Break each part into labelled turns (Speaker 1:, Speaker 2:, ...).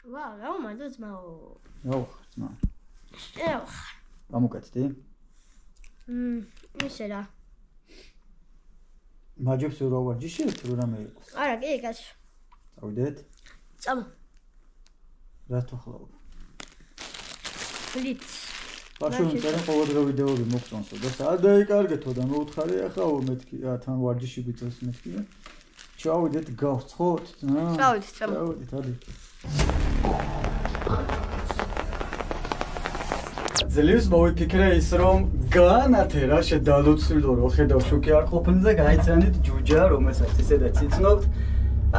Speaker 1: ვაუ, რა უმადო ძმაო.
Speaker 2: რა ხარ ძმა?
Speaker 1: ეხ.
Speaker 2: გამოკეთდი?
Speaker 1: ისე რა.
Speaker 2: მაჯებს რა ვარჯიშებთ რომ რამე იყოს?
Speaker 1: არა, კი, კაც.
Speaker 2: წავიდეთ?
Speaker 1: წამო.
Speaker 2: რა თქმა
Speaker 1: ბლიც.
Speaker 2: ბაშო წერენ ყოველდღე ვიდეოები მოგწონსო და სადაიკარგეთო და მოუთხარი ახლა მეთქი თან ვარჯიში ბიცოს მეთქი და ჩავიდეთ გავცხოთ
Speaker 1: წავიდეთ წამო.
Speaker 2: წავიდეთ ადი ძლივს მოვიფიქრე ის რომ განათე რა შედალოცილო რო ხედავ შოკი არ ყოფილი და გაიცანით ჯუჯა რომელსაც ისედაც იცნობთ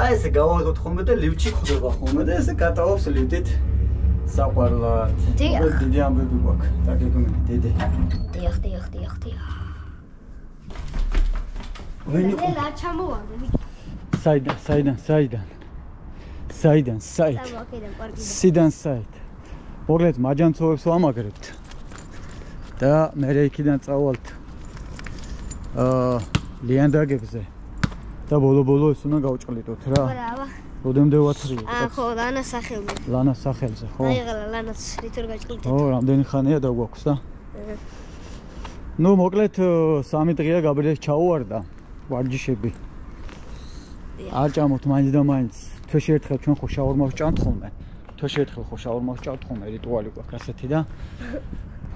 Speaker 2: აი ესე გავაღოთ ხოლმე და ლივჩი ხდება ხოლმე და ესე კატალობს ლივტით საყვარლად. დიდი ამბები გვაქვს. დაგეგმები, დიდი.
Speaker 1: დიახ. ვენი რა ჩამოვარდა?
Speaker 2: საიდან? სიდან საით. მოგლეთ მაჯანცოვებს ვამაგრებთ. და მე იქიდან წავალთ ლიანდაგებზე. და ბოლო ეს უნდა გავჭყლიდოთ რა.
Speaker 1: ბრავო.
Speaker 2: როდემდე ვათრიო?
Speaker 1: ხო, ლანას
Speaker 2: სახელზე, ხო?
Speaker 1: აიღალა ლანას რითორ გაჭყლიდეთ.
Speaker 2: ო, რამდენი ხანია დაგვაქვს და? ნუ მოკლედ 3 დღეა გაბრიეს ჩაუვარდა ვარჯიშები. არ ჭამოთ მაინც და მაინც. თვეში ერთხელ ჩვენ ხო შაურმას ჭამთ ხოლმე. რიტუალი გვაქვს ასეთი და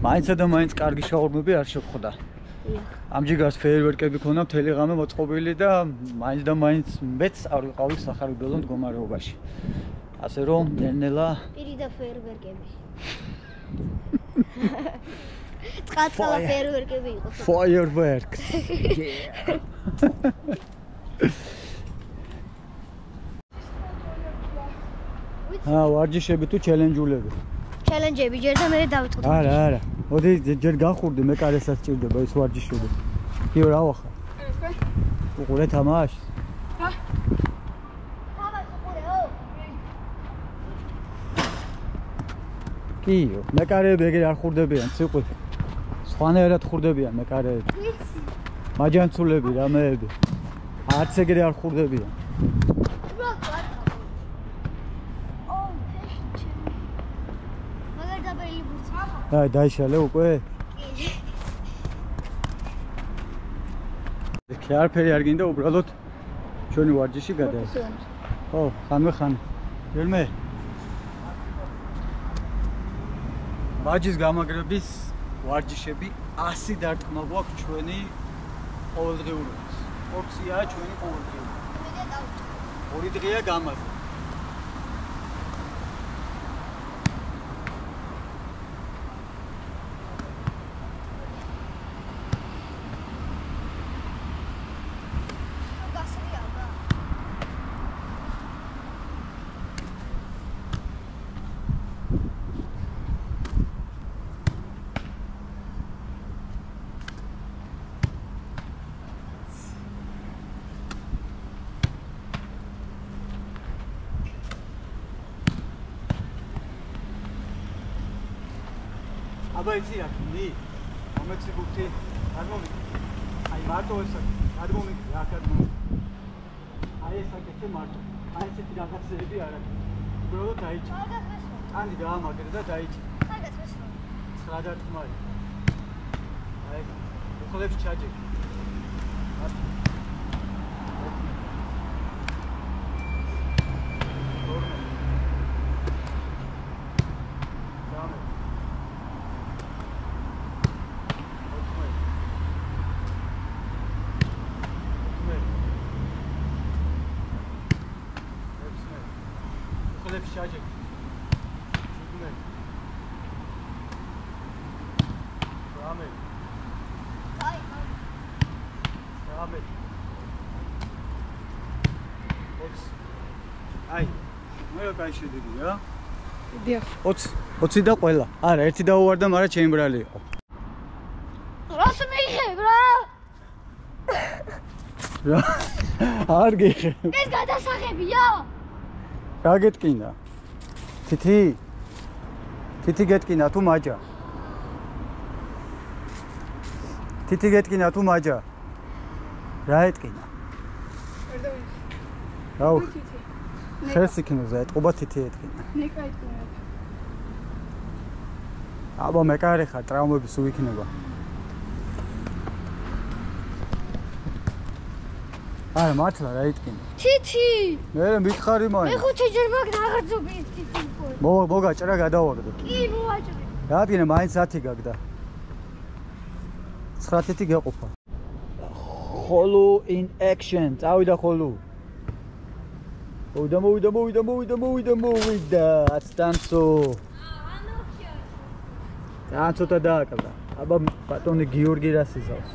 Speaker 2: მაინცა და მაინც კარგი შაურმები არ შეხვდა. ამჯიგას ფეიერვერკები ქონა მთელი ღამე მოწყობილი და მაინც მეც არ ვიყავი სახარებელო მდგომარეობაში. ასე რომ ნელა
Speaker 1: პირი და ფეიერვერკები. წყალ ფეიერვერკები იყო.
Speaker 2: Fireworks. ვარჯიშები თუ ჩელენჯულები?
Speaker 1: ჩელენჯები ჯერ და მე დავიწყოთ.
Speaker 2: არა. მოდი ჯერ გახურდი მე კარესაც ჭირდება ეს ვარჯიშები. კიო რა ვახარ? უყურე თამაშს?
Speaker 1: ჰა? თამაშს უყურეო?
Speaker 2: კიო, მე კარები ეგრე არ ხურდებიან, ციყვი. სხვანაირად ხურდებიან მე კარები. მაჯანცულები, რამეები. არც ეგრე არ ხურდებიან. აი დაიშალე უკვე? კი. არაფერი არ გინდა უბრალოდ ჩვენი ვარჯიში გადაიწყო. ხო, ხან. ველმე. ვარჯიშის გამაგრების ვარჯიშები 100 დარტყმა გვაქვს ჩვენი ყოველდღიურობის. ორცია ჩვენი ყოველდღიურობა. 2 დღეა გამაგრება. აბა იცი რა ხნი? მომეციგუქი, არ მომიგე. აი მარტო ესა, არ მომიგე, რა კარგი. აი ეს აკეთე მარტო. აი ესეთი რაღაცები არ აქვს. უბრალოდ დაიჭი. ანი დაამაგრე და დაიჭი. კარგად ვესწრო. 9 დარტყმარი. აი უხლებს ჩაჯები. Şacık. Şükürler. Rahmet. Rahmet. Ay. მე გაიშედები რა?
Speaker 1: დიახ.
Speaker 2: 20 და ყველა. არა, ერთი დაუვარდა, მაგრამ ჩემი ბრალი იყო.
Speaker 1: რას მიიღებ რა?
Speaker 2: რა? არ გიხებ.
Speaker 1: ეს გადასაღებია?
Speaker 2: რა გეტკინა? თითი გეტკინა თუ მაჯა? თითი გეტკინა თუ მაჯა? რა ეტკინა? რაუ. ხეს იქნება ეთყობა თითი ეთქინა.
Speaker 1: ნეკა ეთქინა.
Speaker 2: აბა მეკარე ხარ ტრავმები სულ იქნება. არა მართლა რა ეთქინა.
Speaker 1: თითი.
Speaker 2: მე მითხარი
Speaker 1: მე
Speaker 2: მაინც.
Speaker 1: ხუთი ჯერ მაგ აღრძობი თითი.
Speaker 2: მოგაჭრა გადავაგდო.
Speaker 1: კი მოვაჭრე.
Speaker 2: რადგან მაინც 10 გაგდა. 9 თითი გეყოფა. ხოლო in action. წავიდა ხოლო. მოვიდა. აცტანცო. ანცოტა დააკლა. აბა ბატონი გიორგი რას იზავს?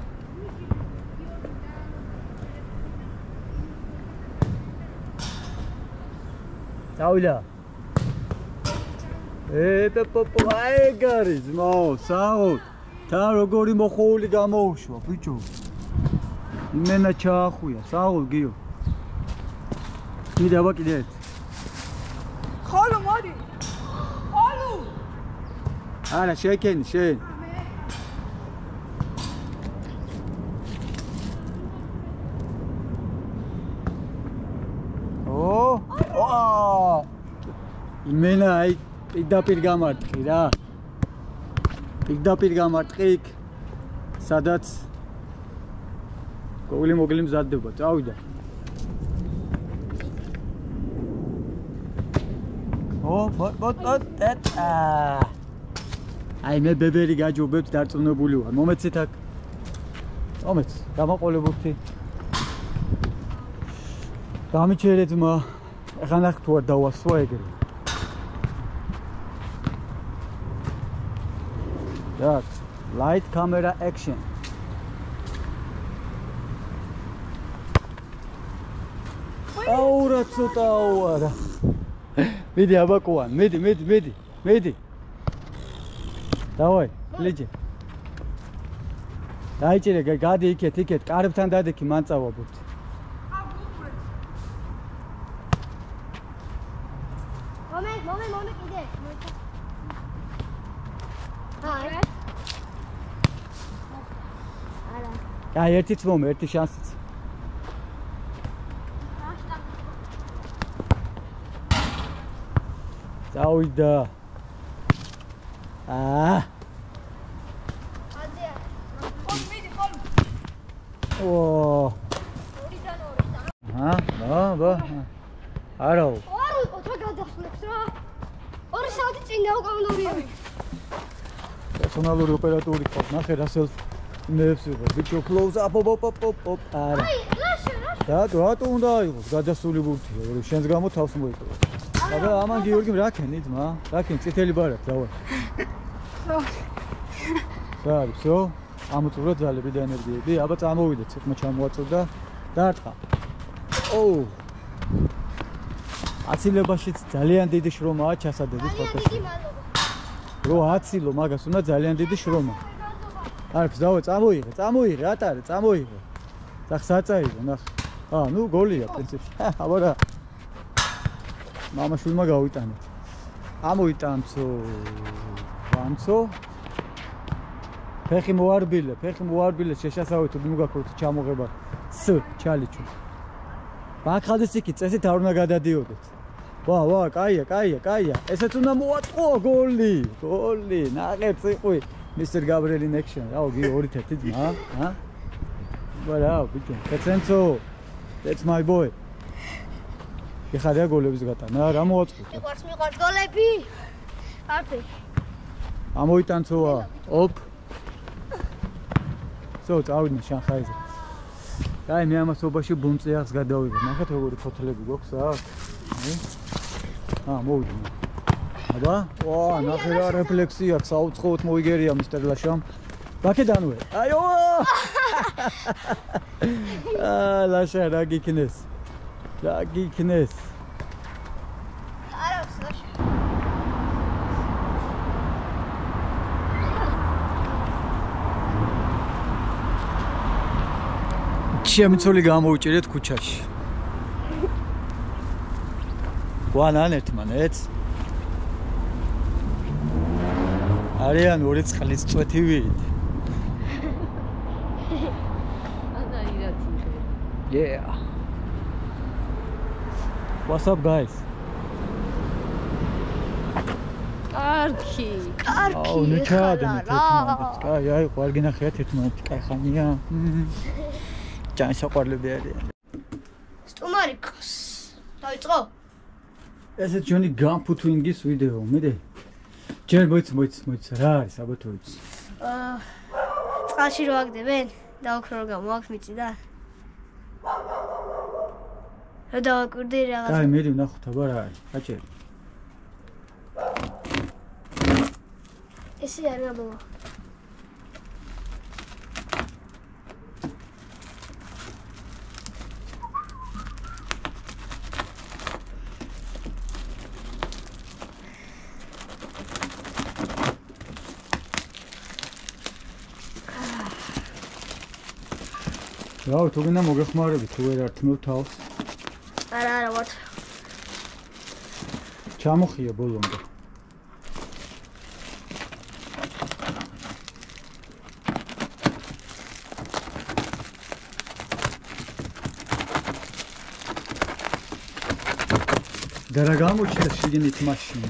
Speaker 2: წავიდა. პოპო აიგარი ძმო, საო. თან როგორი მოხოული გამოუშვა, ბიჭო. იმენა ჩაახუია, საო გიო. კიდე აბა კიდე ერთ.
Speaker 3: ხოლო მოდი. ხოლო.
Speaker 2: არა შეკენი შენ. იმენა აი პირდაპირ გამარტყი რა. პირდაპირ გამარტყი იქ სადაც მოგლი მზადდება. წავიდა. აი მე ბებერი გაჯობებს დარწმუნებული ვარ. მომეცით აქ. მომეც, გამოყოლებობთი. გამიჩერეთ მა. ეხლა ნახ თუ არ დავასვა ეგრე. That light camera action. Aura ცოტა არა. მიდი აბაკوان, მიდი. დავაი, ლეჯე. დაიჭირე, გადი იქეთ, კარებთან დადექი, მან წავაბობთ.
Speaker 1: მომენტ კიდე. არა.
Speaker 2: აი ერთიც მომე, ერთი შანსიც. წავიდა.
Speaker 1: აზია.
Speaker 3: მიდი ხოლმე.
Speaker 2: ბა. არაო.
Speaker 1: ორი ოთხი გადასვლებს რა. 2 საათი წინ დავკავდორია.
Speaker 2: პერსონალური ოპერატორი ყავს, ნახე რა სელფ ნებს ვიღო. ბიჭო close up pop. არა.
Speaker 1: აი, ლაშა.
Speaker 2: რატო უნდა აიღოს? გადასული ბურთია. შენს გამო თავს მოიყვება. აბა ამან გიორგიმ რა ქენი ძმა? რა ქენი წითელი ბარად, დავა. საერთოდ, всё. ამოწურა ძალები და ენერგიები. აბა წამოვიდე, ცოტა ჩამოაწოდა. დაარტყა. ოუ. აცილებაშიც ძალიან დიდი შრომაა ჩასადების ფაქტში.
Speaker 1: დიდი მადლობა.
Speaker 2: რო აცილო მაგას უნდა ძალიან დიდი შრომა. არც დავა წამოიღე, ატარე, წამოიღე. წახსაწაიღო, ნახე. ნუ გოლია პრინციპში. აბა რა. მამაშვილმა გავიტანეთ. ამოიტანცო. ვანცო. ფეხი მოარბილე, შეშასავით თუ მოგაქროთ ჩამოღება. ჩალიჩო. ბაქხადის იქი წესით არ უნდა გადადიოდეთ. ვა, კაია. ესეც უნდა მოატყო გოლი. ნახეთ ციყვი. Mr. Gabriel in action. რაო გი 2-1 ძმა, ვარა, ბიჭო. კაცენცო. That's my boy. ეხარია გოლების გატანა, რა მოაწყო?
Speaker 1: მიყვარს გოლები. აფი.
Speaker 2: ამოიტანცოა. ოპ. წავიდნენ შანხაიზე. აი მე ამასობაში ბუნწიახს გადავიღე. ნახეთ როგორი ფოთლები გვაქვს აქ. მოვიდნენ. აბა, ნახე რა რეფლექსია, საუცხოოდ მოიგერია მისტერ ლაშამ. ბაკედანვე. აიო! ლაშა რა გიქნეს.
Speaker 1: არა, ლაშა.
Speaker 2: შემიცოლი გამოუჭირეთ ქუჩაში. გვანან ერთმანეთს. არიან 2 წყლის წვეთივით.
Speaker 3: ანა ირათი.
Speaker 2: Yeah. What's up, guys?
Speaker 3: Arki.
Speaker 2: აუ, ნუ ჩაადენეთ ერთმანეთს. კაი, აი, ყوار გინახიათ ერთმანეთს. კაი ხანია. ჯანსაყვარლები არიან.
Speaker 1: სტუმარიკოს. დაიწყო?
Speaker 2: ესეც ჩვენი გამფუთვინგის ვიდეო, მიდე. ჯერ მოიც, რა არის, ალბათ ვიცი.
Speaker 1: წყალში რო აგდებენ, დავუქრო რომ გამოაქვს მიწიდან. რა დავაკვირდი რაღაც.
Speaker 2: კაი, მიდი ვნახოთ აბა რა არის. გაჭერ.
Speaker 1: ესე არ გამოვა.
Speaker 2: რა, თუ გინდა მოგეხმარებით, თუ ვერ ართმევ თავს.
Speaker 1: არა, ვარ.
Speaker 2: ჩამოხია ბოლომდე. და რა გამოჩნდა შიგნით მაშინ?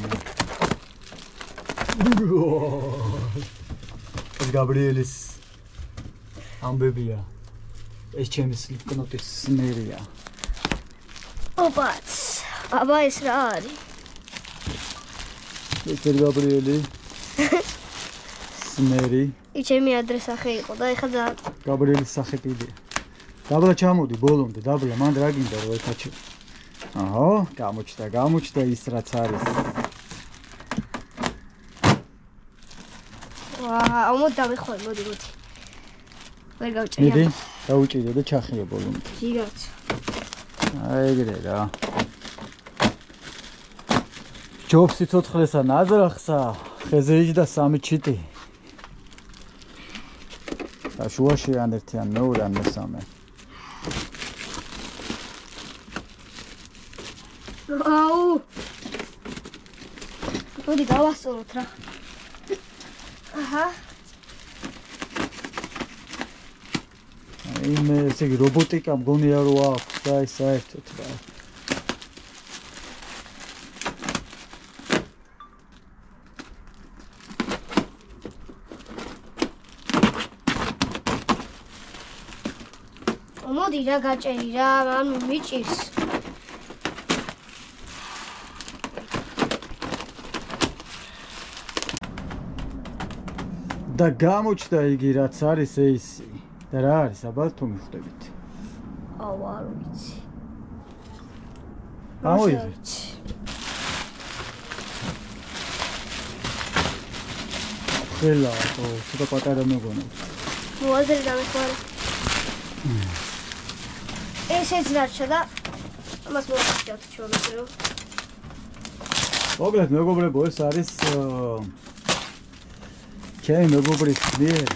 Speaker 2: ეს გაბრიელის ამბებია. ეს ჩემი სლიპკნოტის სნერია.
Speaker 1: ოპაც. აბა ეს რა არის?
Speaker 2: ეს გაბრიელი. სნერი.
Speaker 1: ჩემი ადრესახე იყო და ეხლა და
Speaker 2: გაბრიელის სახე კიდე. დაბლა ჩამოდი ბოლომდე, დაბლა, მან რა გინდა რომ ეთაჩი. აჰა, გამოჩნდა ის რაც არის.
Speaker 1: ვაა, მომდავიხვალ, მოდი. ვერ გავჭერი.
Speaker 2: მიდი, დაუჭირე და ჩახია ბოლომდე.
Speaker 1: ჯიგაც.
Speaker 2: აი ეგრე რა. ჯობს სიცოცხლესა ნაზრახსა, ხეზე იჯდა 3 ჩიტი. და შუაში ან ერთი ან მეორე ან მესამე.
Speaker 1: აუ. მოდი გავასწოროთ რა. აჰა.
Speaker 2: იმე ესე იგი რობოტიკა მგონია რომ აქვს და ის საერთოდ რა.
Speaker 1: მოდი რა გაჭერი რა, ანუ მიჭირს.
Speaker 2: და გამოჩნდა იგი რაც არის ეისი. და რა არის აბა თუ მიხვდებით?
Speaker 1: აუ არ ვიცი.
Speaker 2: გამოიღეთ. ხელა, ცოტა პატარა მეგონა.
Speaker 1: მოაზრე დამეხმარე. ესეც დარჩა და ამას მოვახდით ჩვენო.
Speaker 2: მოგლეთ მეგობრებო, ეს არის ჩემი მეგობრის მიერ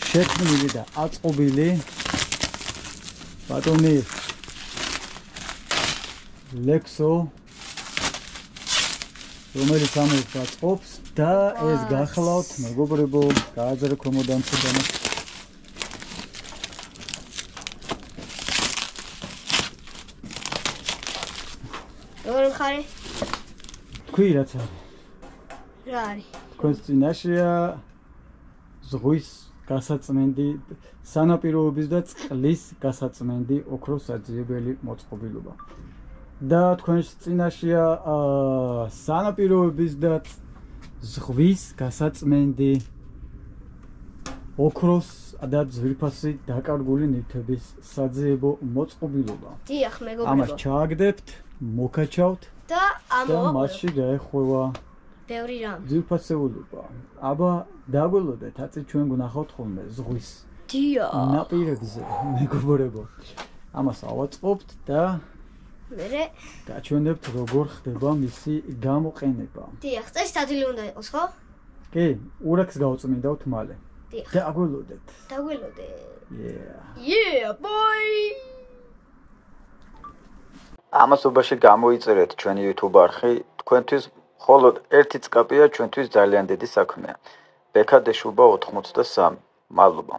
Speaker 2: შექმნილი და აწყობილი ბატონი ლექსო, რომელიც ამას აწყობს და ეს გახლავთ მეგობრებო, გააძრე კომოდანში და
Speaker 1: როგორ ხარი?
Speaker 2: თქვი რაც არის.
Speaker 1: რა არის?
Speaker 2: თქვენს წინაშეა ზღვის გასაწმენდი, სანაპიროების და წყლის გასაწმენდი ოქროს საძიებელი მოწყობილობა. და თქვენს წინაშეა სანაპიროების და ზღვის გასაწმენდი ოქროს და ძვირფასი დაკარგული ნივთების საძიებო მოწყობილობა.
Speaker 1: დიახ, მეგობრებო.
Speaker 2: ამას ჩააგდებთ, მოკაჩავთ
Speaker 1: და ამოვაყურებთ.
Speaker 2: მასში გაეხვევა
Speaker 1: ბევრი რამ.
Speaker 2: ძვირფასეულობა. აბა დაგველოდეთ, აწი ჩვენ გნახავთ ხოლმე ზღვის
Speaker 1: დიახ.
Speaker 2: ნაპირებზე, მეგობრებო. ამას ავაწყობთ და
Speaker 1: მერე
Speaker 2: გაჩვენებთ როგორ ხდება მისი გამოყენება.
Speaker 1: დიახ, წესით ადვილი უნდა იყოს, ხო?
Speaker 2: კი, ურაკს გავწმინდავთ მალე.
Speaker 1: დიახ.
Speaker 2: დაგველოდეთ.
Speaker 1: დაგველოდეთ.
Speaker 2: Yeah,
Speaker 1: boy.
Speaker 4: ამასობაში გამოიწერეთ ჩვენი YouTube არხი, თქვენთვის მხოლოდ ერთი წკაპია ჩვენთვის ძალიან დიდი საქმეა. ბექადეშუბა 83. მადლობა.